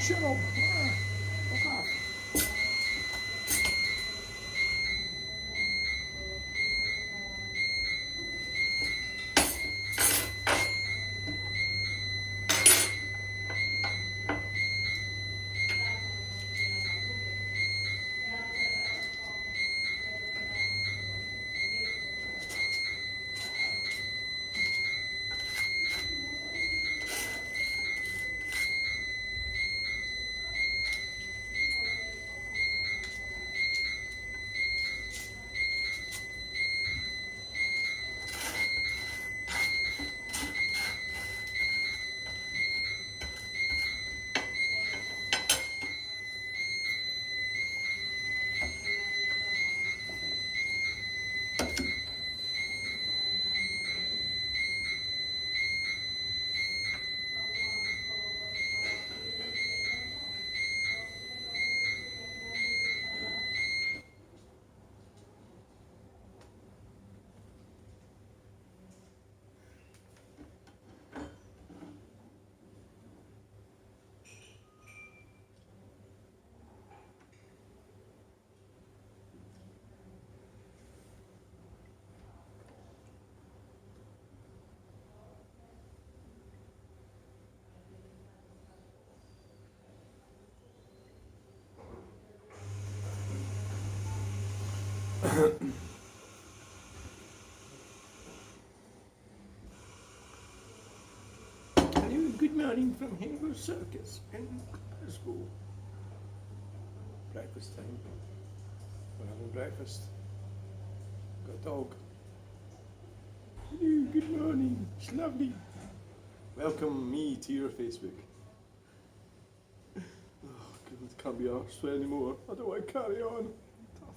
Shut up. Fuck off. Hello, good morning from Henglers Circus in Glasgow. Breakfast time. We're having breakfast. Got a dog. Hello, good morning. It's lovely. Welcome me to your Facebook. Oh, God, can't be arsed anymore. I don't want to carry on. Tough.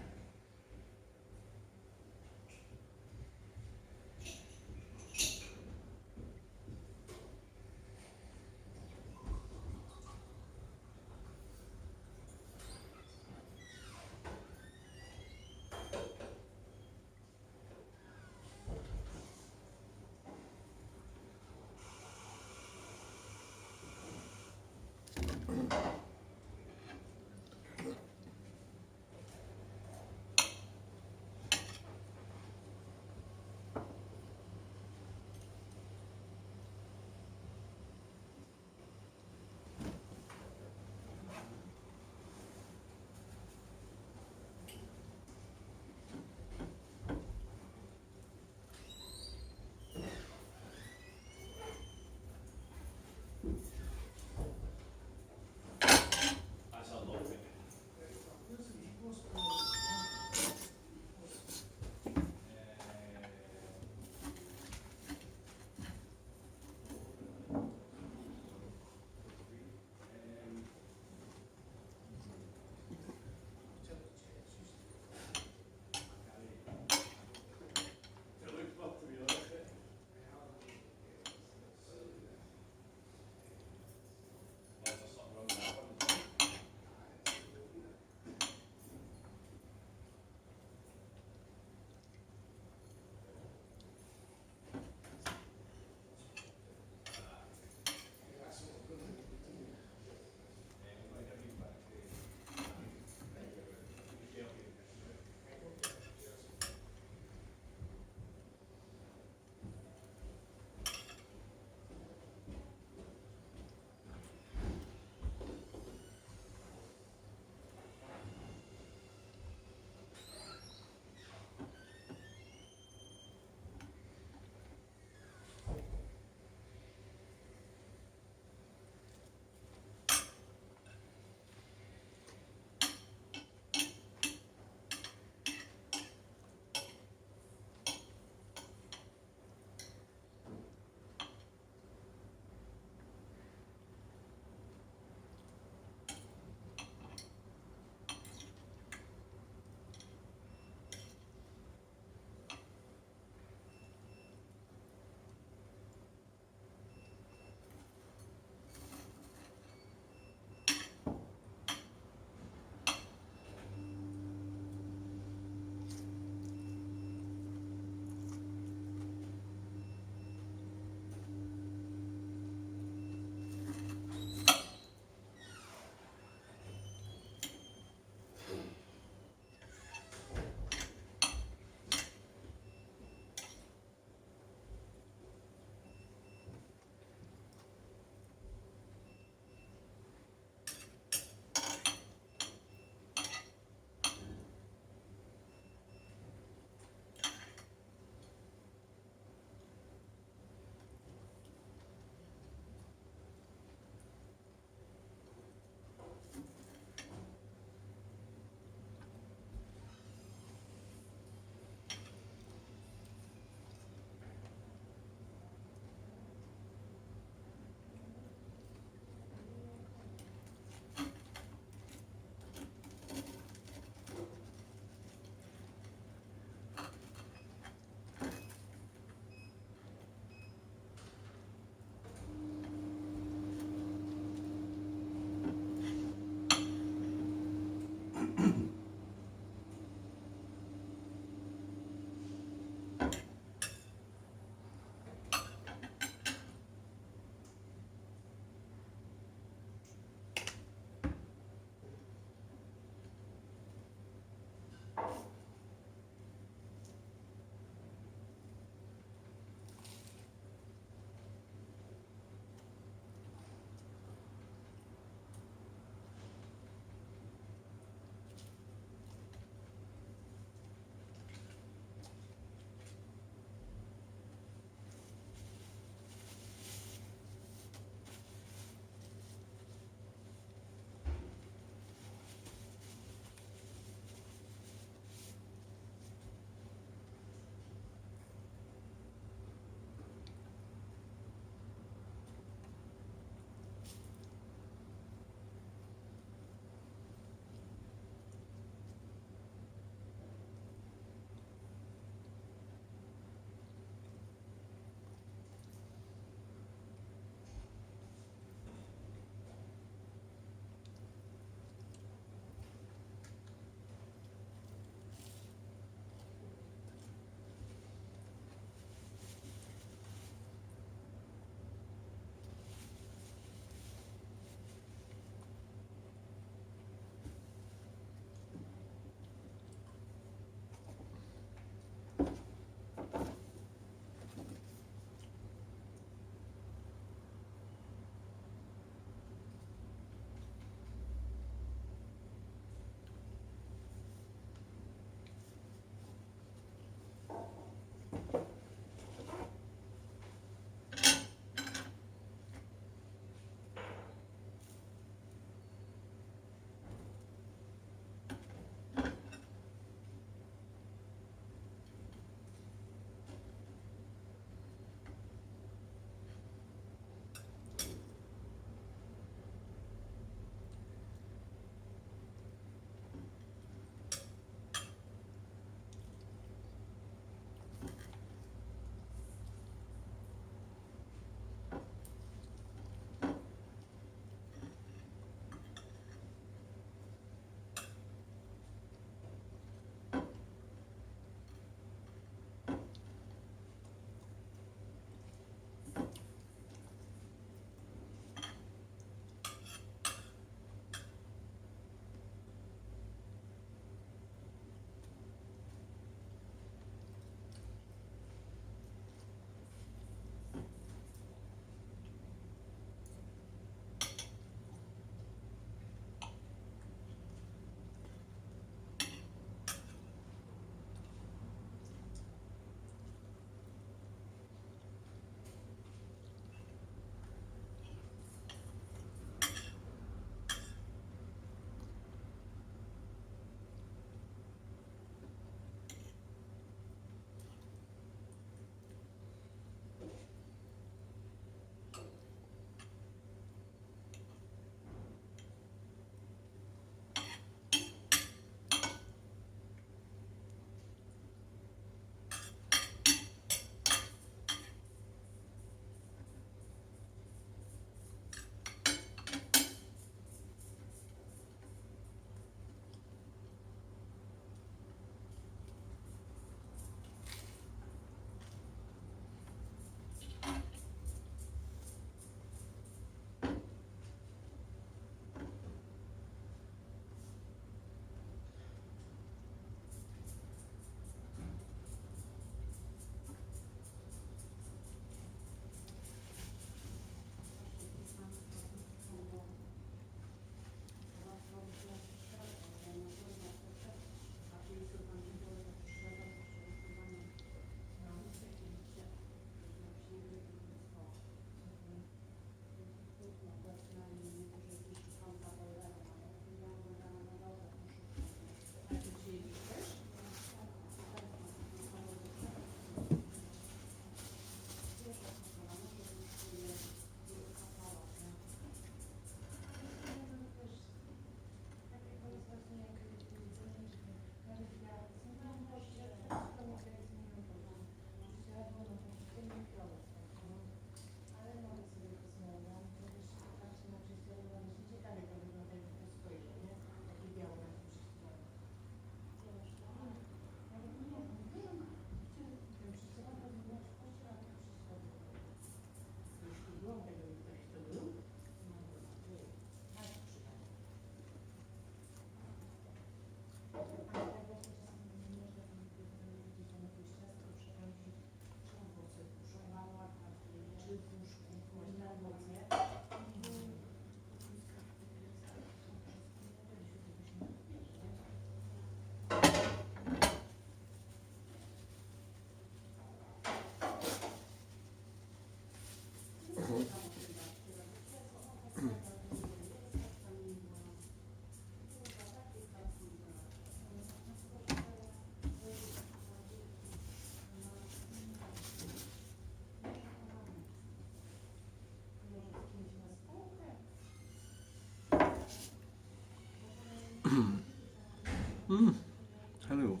Hello.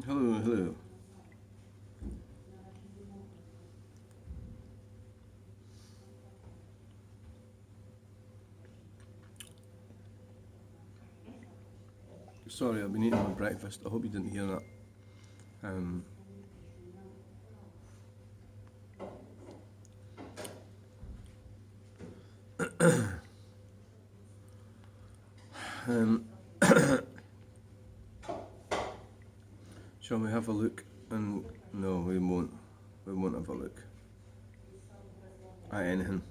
Hello, hello. Sorry, I've been eating my breakfast. I hope you didn't hear that. Um, um, shall we have a look? And no, we won't. We won't have a look at anything.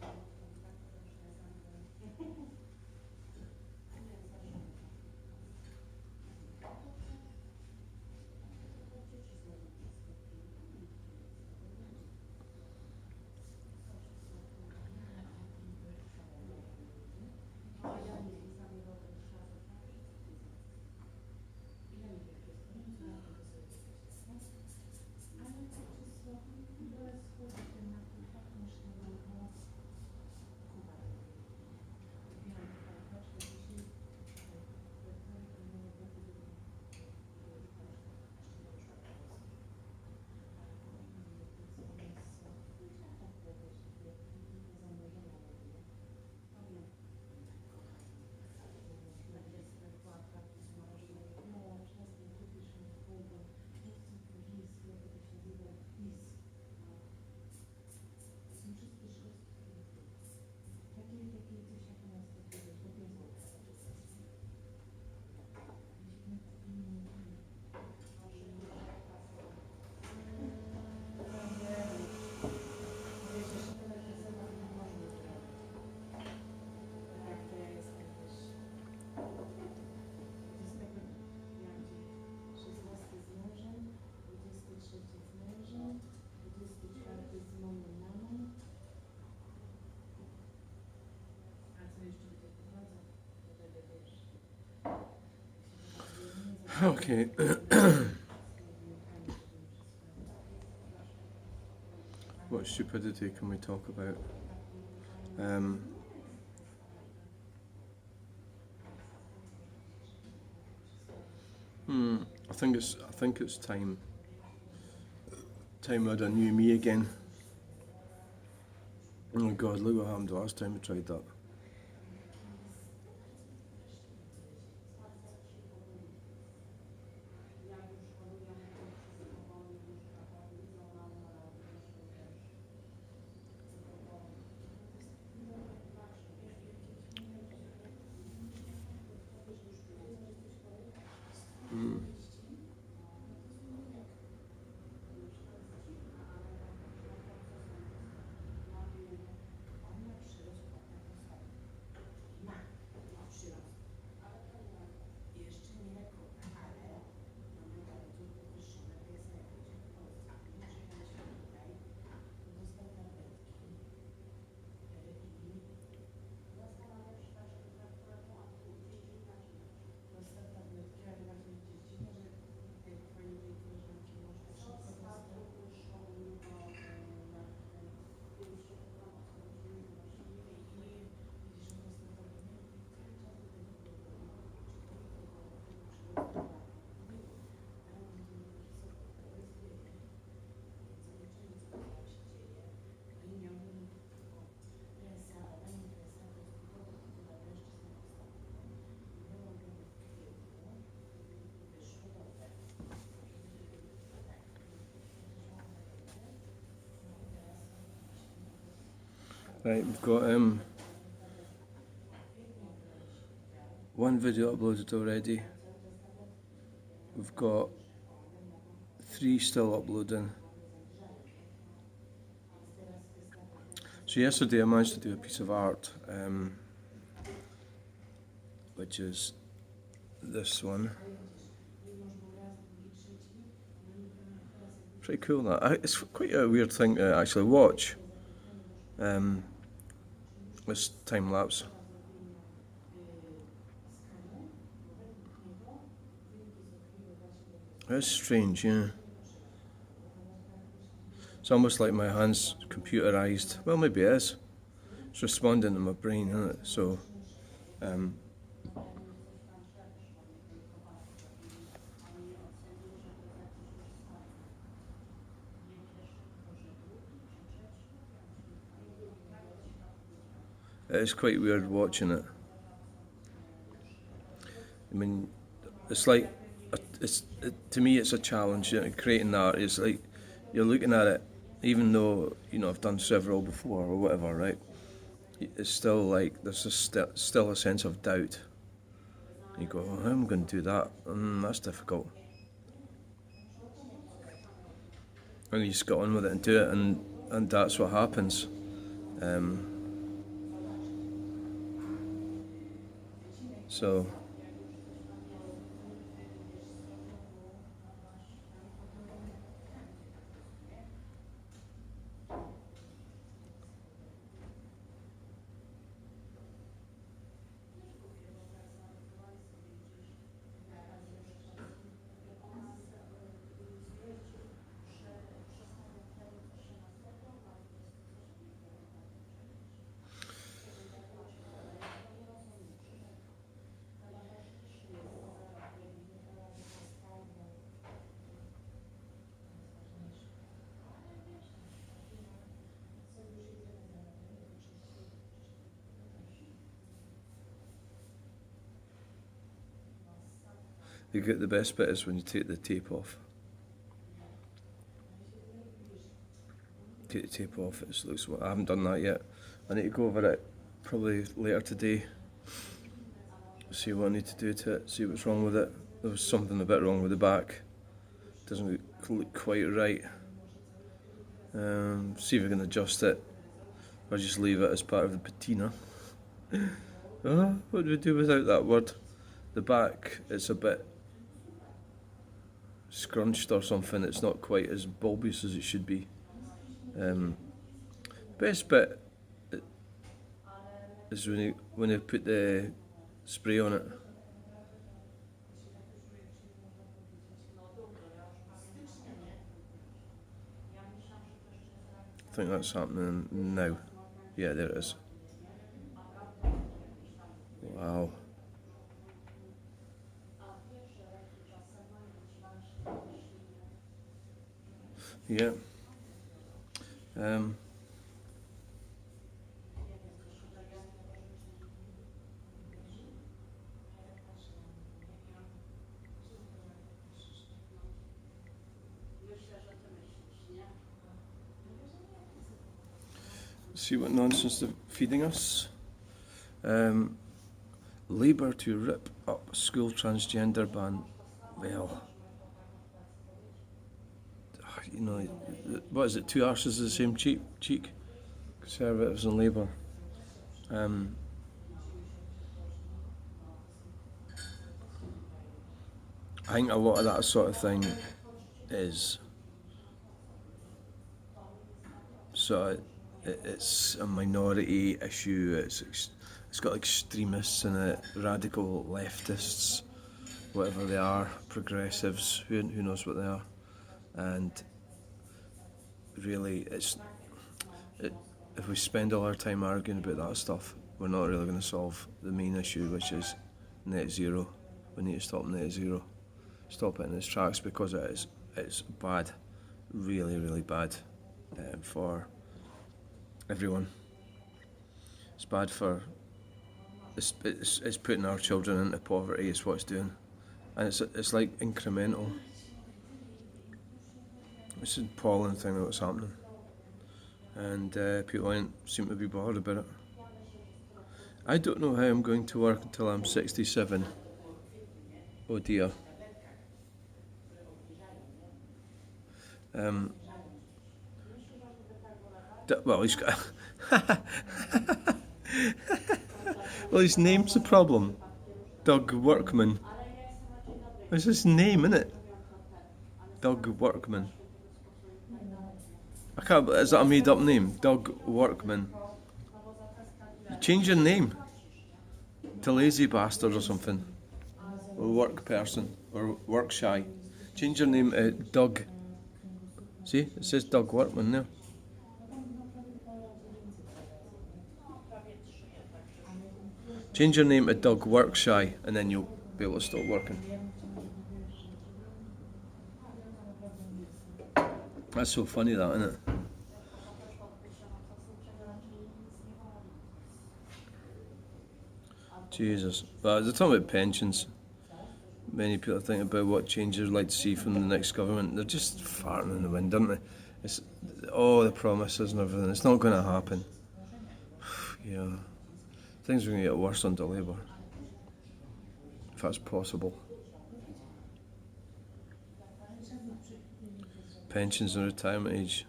Okay. What stupidity can we talk about? I think it's time we had a new me again. Oh God, look what happened the last time we tried that. Right, we've got one video uploaded already. We've got 3 still uploading. So yesterday I managed to do a piece of art, which is this one. Pretty cool that. It's quite a weird thing to actually watch. This time lapse. It's strange, yeah. It's almost like my hand's computerised. Well, maybe it is. It's responding to my brain, isn't it? So, it is quite weird watching it. I mean, it's like, to me it's a challenge, you know, creating that. It's like, you're looking at it, even though, you know, I've done several before or whatever, right? It's still like, there's still a sense of doubt. You go, oh, how am I going to do that? That's difficult. And you just get on with it and do it, and that's what happens. So, you get the best bit is when you take the tape off. Take the tape off, it looks. I haven't done that yet. I need to go over it probably later today. See what I need to do to it, see what's wrong with it. There was something a bit wrong with the back. Doesn't look quite right. See if I can adjust it, or just leave it as part of the patina. What do we do without that word? The back, it's a bit scrunched or something. It's not quite as bulbous as it should be. Best bit is when you put the spray on it. I think that's happening now. Yeah, there it is. Wow. Yeah. See what nonsense they're feeding us. Labour to rip up school transgender ban. Well, you know, what is it? Two arses of the same cheek. Conservatives and Labour. I think a lot of that sort of thing is so it's a minority issue. It's got extremists in it, radical leftists, whatever they are, progressives, who knows what they are, and really if we spend all our time arguing about that stuff, we're not really going to solve the main issue, which is net zero. We need to stop net zero, stop it in its tracks, because it's bad, really, really bad for everyone. It's bad for it's putting our children into poverty. Is what it's doing, and it's like incremental. It's an appalling thing that's happening, and people don't seem to be bothered about it. I don't know how I'm going to work until I'm 67. Oh dear. Well, he's got. Well, his name's the problem. Doug Workman. It's his name, isn't it? Doug Workman. I can't. Is that a made-up name? Doug Workman. You change your name to Lazy Bastard or something, or Work Person, or Work Shy. Change your name to Doug. See, it says Doug Workman there. Change your name to Doug Work Shy, and then you'll be able to stop working. That's so funny, that, isn't it? Jesus. But they're talking about pensions. Many people think about what changes they'd like to see from the next government. They're just farting in the wind, aren't they? It's all the promises and everything. It's not going to happen. Yeah. Things are going to get worse under Labour. If that's possible. Pensions and retirement age.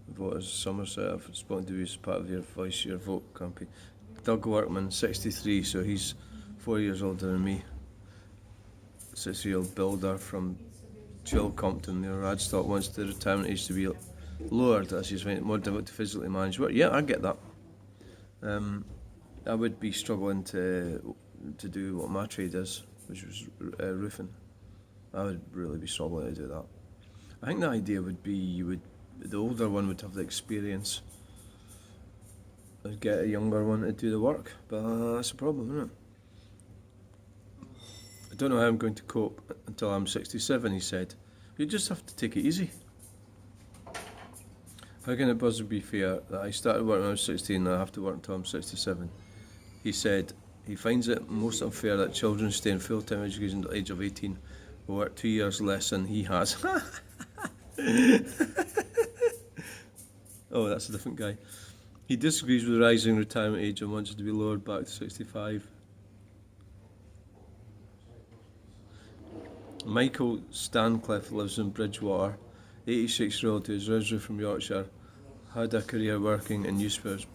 Voters Somerset have spoken to you as part of your Voice Your Vote campaign. Doug Workman, 63, so he's 4 years older than me. 6-year-old builder from Chilcompton near Radstock wants the retirement age to be lowered as he's finding it more difficult to physically manage work. Yeah, I get that. I would be struggling to do what my trade is, which was roofing. I would really be struggling to do that. I think the idea would be the older one would have the experience. I'd get a younger one to do the work, but that's a problem, isn't it? I don't know how I'm going to cope until I'm 67, he said. You just have to take it easy. How can it be fair that I started working when I was 16 and I have to work until I'm 67? He said he finds it most unfair that children stay in full-time education until the age of 18 will work 2 years less than he has. Oh, that's a different guy. He disagrees with the rising retirement age and wants it to be lowered back to 65. Michael Stancliffe lives in Bridgewater, 86-year-old who is originally from Yorkshire, had a career working in newspapers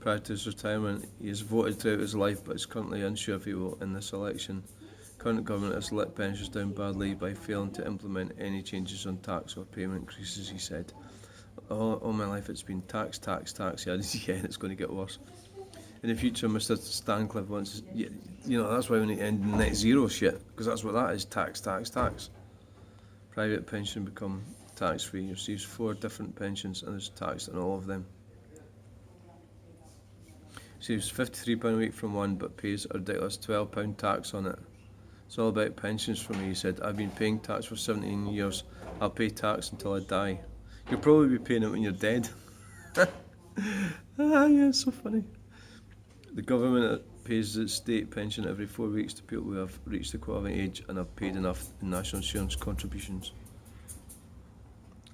prior to his retirement. He has voted throughout his life but is currently unsure if he will in this election. Current government has let pensions down badly by failing to implement any changes on tax or payment increases, he said. All my life it's been tax. Yeah, it's going to get worse. In the future, Mr. Stancliffe wants, that's why we need to end net zero shit, because that's what that is, tax. Private pension become tax-free, receives 4 different pensions and is taxed on all of them. Receives £53 a week from one, but pays a ridiculous £12 tax on it. It's all about pensions for me, he said. I've been paying tax for 17 years. I'll pay tax until I die. You'll probably be paying it when you're dead. Yeah, it's so funny. The government pays its state pension every 4 weeks to people who have reached the qualifying age and have paid enough in national insurance contributions.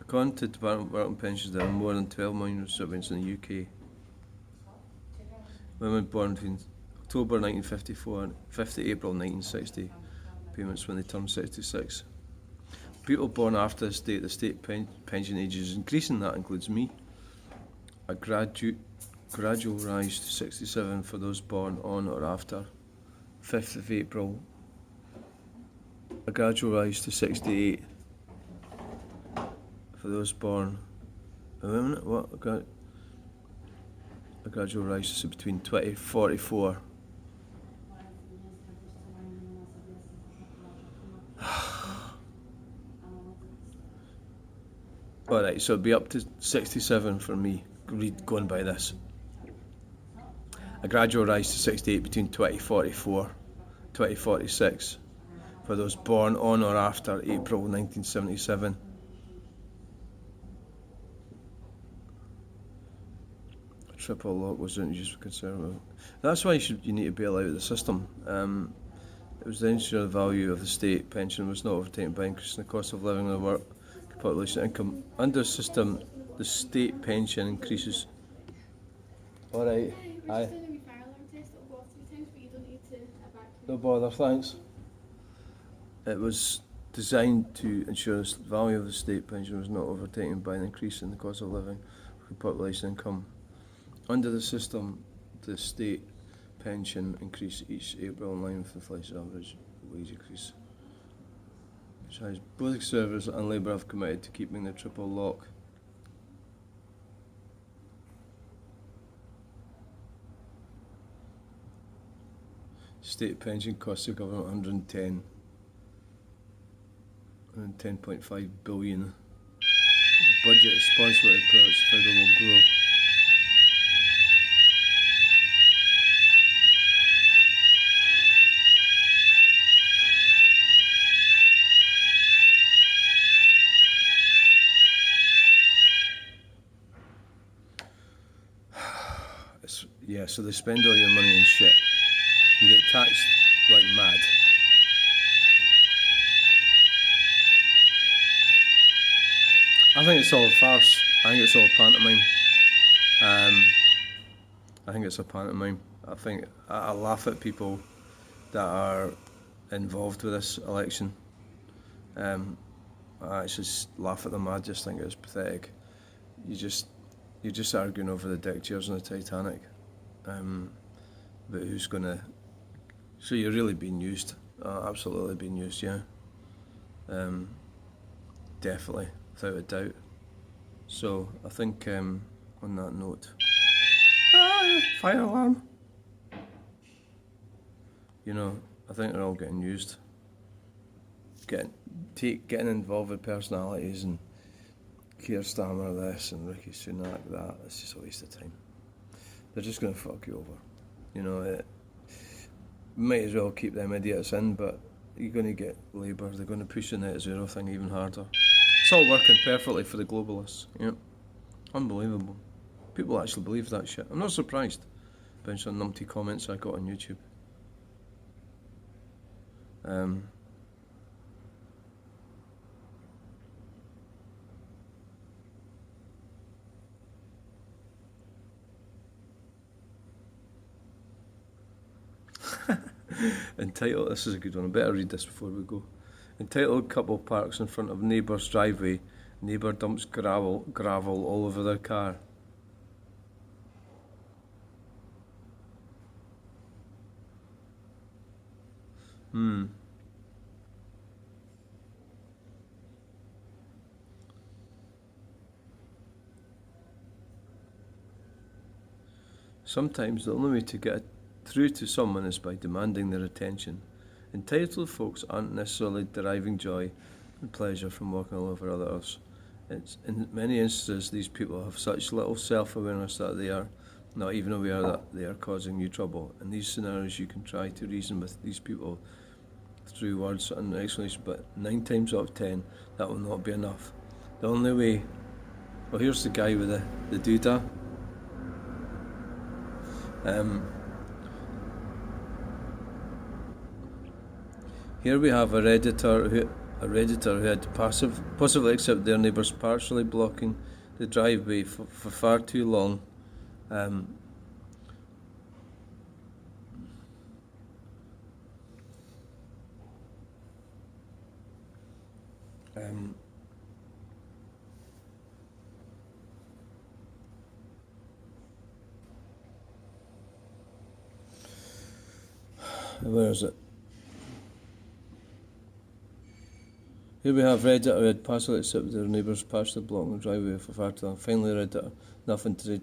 According to Department of Work and Pensions, there are more than 12 million recipients in the UK. Women born between October 1954 and 50 April 1960, payments when they turn 66. People born after the state pension age is increasing. That includes me. A gradual rise to 67 for those born on or after 5th of April. A gradual rise to 68 for those born. Wait a minute, what? A gradual rise to between 2044. Alright, so it'll be up to 67 for me, going by this. A gradual rise to 68 between 2044 and 2046 for those born on or after April 1977. A triple lock was introduced for Conservative. That's why you need to bail out of the system. It was to ensure the value of the state pension was not overtaken by increasing the cost of living and the work population income. Under the system, the state pension increases. Alright, aye. No bother, thanks. It was designed to ensure the value of the state pension was not overtaken by an increase in the cost of living or population income. Under the system, the state pension increase each April in line with inflation average wage increase. Both Conservatives and Labour have committed to keeping the triple lock. State pension costs the government 110.5 billion. Budget responsibility products figure will grow. Yeah, so they spend all your money in shit. You get taxed like mad. I think it's all a farce. I think it's all pantomime. I think it's a pantomime. I laugh at people that are involved with this election. I actually laugh at them. I just think it's pathetic. You're just arguing over the deck chairs on the Titanic. But who's gonna? So you're really being used. Absolutely being used, yeah. Definitely, without a doubt. So I think on that note, fire alarm. You know, I think they're all getting used. Getting involved with personalities and Keir Starmer this and Rishi Sunak that. It's just a waste of time. They're just going to fuck you over. You know, might as well keep them idiots in, but you're going to get Labour. They're going to push the net zero thing even harder. It's all working perfectly for the globalists. Yep. Unbelievable. People actually believe that shit. I'm not surprised. Bunch of numpty comments I got on YouTube. Entitled, this is a good one, I better read this before we go. Entitled couple parks in front of neighbour's driveway. Neighbour dumps gravel all over their car. Sometimes the only way to get through to someone is by demanding their attention. Entitled folks aren't necessarily deriving joy and pleasure from walking all over others. It's in many instances these people have such little self-awareness that they are not even aware that they are causing you trouble. In these scenarios, you can try to reason with these people through words and explanation, but 9 times out of 10, that will not be enough. The only way. Well, here's the guy with the doodah. Here we have a redditor who had passively accepted their neighbours partially blocking the driveway for far too long. Where is it? Here we have Redditor who had passively accepted their neighbours partially blocking the driveway for far too long. Finally, Redditor, nothing to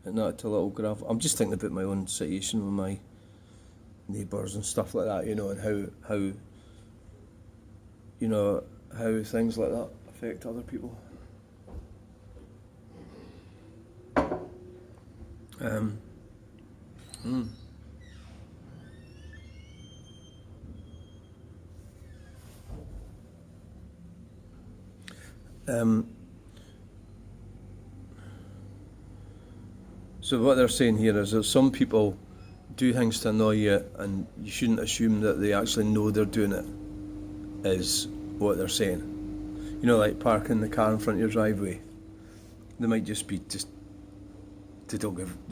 not a little gravel. I'm just thinking about my own situation with my neighbours and stuff like that, and how things like that affect other people. So what they're saying here is that some people do things to annoy you, and you shouldn't assume that they actually know they're doing it, is what they're saying. Like parking the car in front of your driveway. They might just be they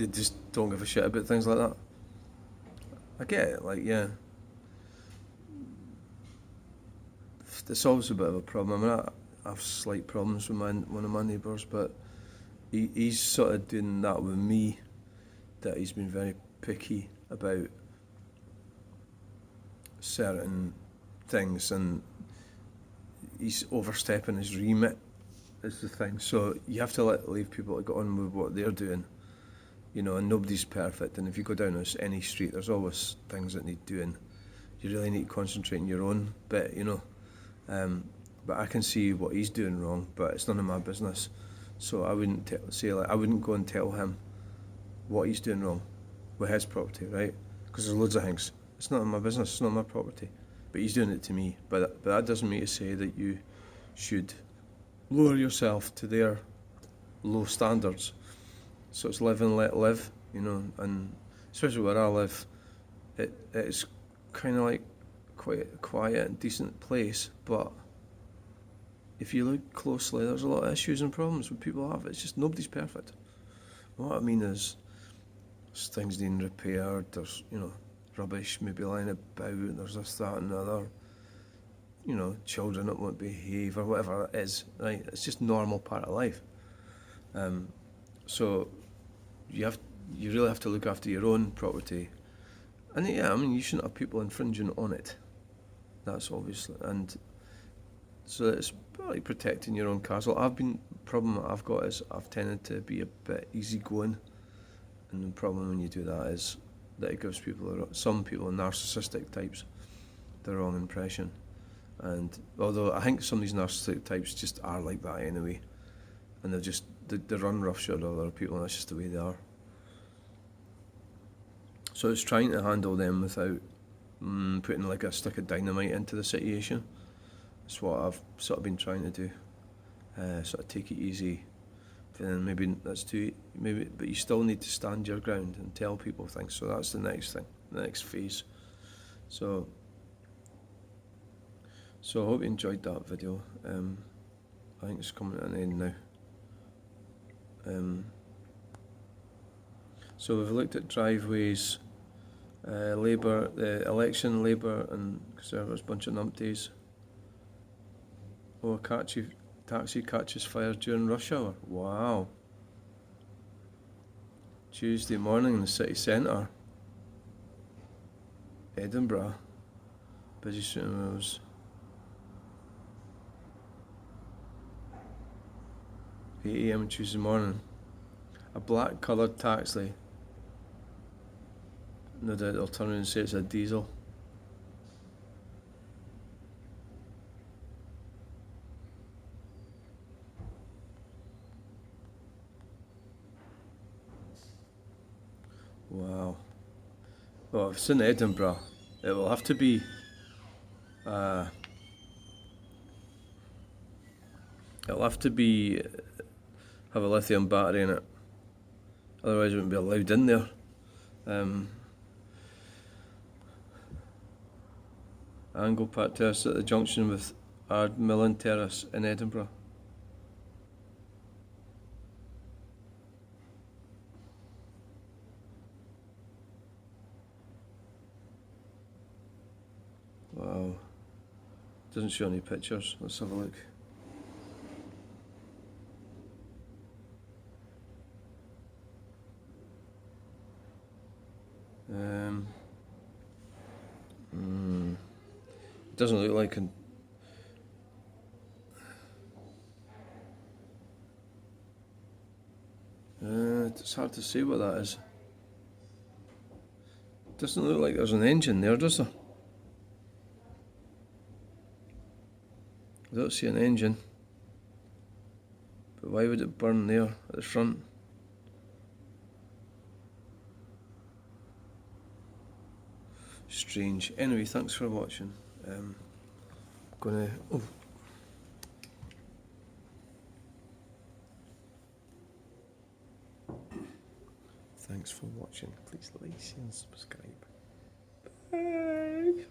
just don't give a shit about things like that. I get it, yeah. It's always a bit of a problem. I mean, I have slight problems with one of my neighbours, but he's sort of doing that with me, that he's been very picky about certain things, and he's overstepping his remit is the thing. So you have to leave people to get on with what they're doing, and nobody's perfect, and if you go down any street, there's always things that need doing. You really need to concentrate on your own bit, but I can see what he's doing wrong, but it's none of my business. So I wouldn't I wouldn't go and tell him what he's doing wrong with his property, right? Because there's loads of things. It's not my business, it's not my property. But he's doing it to me. But that doesn't mean to say that you should lower yourself to their low standards. So it's live and let live, and especially where I live, it's kind of like quite a quiet and decent place, but if you look closely, there's a lot of issues and problems that people have. It's just nobody's perfect. What I mean is, there's things needing repaired, there's, rubbish maybe lying about, there's this, that and the other, children that won't behave or whatever it is, right? It's just normal part of life. So you really have to look after your own property. And you shouldn't have people infringing on it. That's obviously, and so it's probably protecting your own castle. Problem that I've got is I've tended to be a bit easygoing, and the problem when you do that is that it gives some people, narcissistic types, the wrong impression. And although I think some of these narcissistic types just are like that anyway, and they run roughshod over other people, and that's just the way they are. So it's trying to handle them without putting like a stick of dynamite into the situation. That's what I've sort of been trying to do. Sort of take it easy. And maybe that's but you still need to stand your ground and tell people things. So that's the next thing, the next phase. So I hope you enjoyed that video. I think it's coming to an end now. So we've looked at driveways, Labour, the election, Labour and Conservatives, bunch of numpties. Oh, a taxi catches fire during rush hour. Wow. Tuesday morning in the city centre. Edinburgh. Busy shooting wheels. 8 AM on Tuesday morning. A black coloured taxi. No doubt they'll turn around and say it's a diesel. Well, if it's in Edinburgh, it will have to be. Uh, it'll have to be have a lithium battery in it. Otherwise, it wouldn't be allowed in there. Angle Pat Terrace at the junction with Ardmillan Terrace in Edinburgh. Wow. Doesn't show any pictures. Let's have a look. It doesn't look like it's hard to say what that is. Doesn't look like there's an engine there, does there? I don't see an engine. But why would it burn there at the front? Strange. Anyway, thanks for watching. Thanks for watching. Please like, share and subscribe. Bye.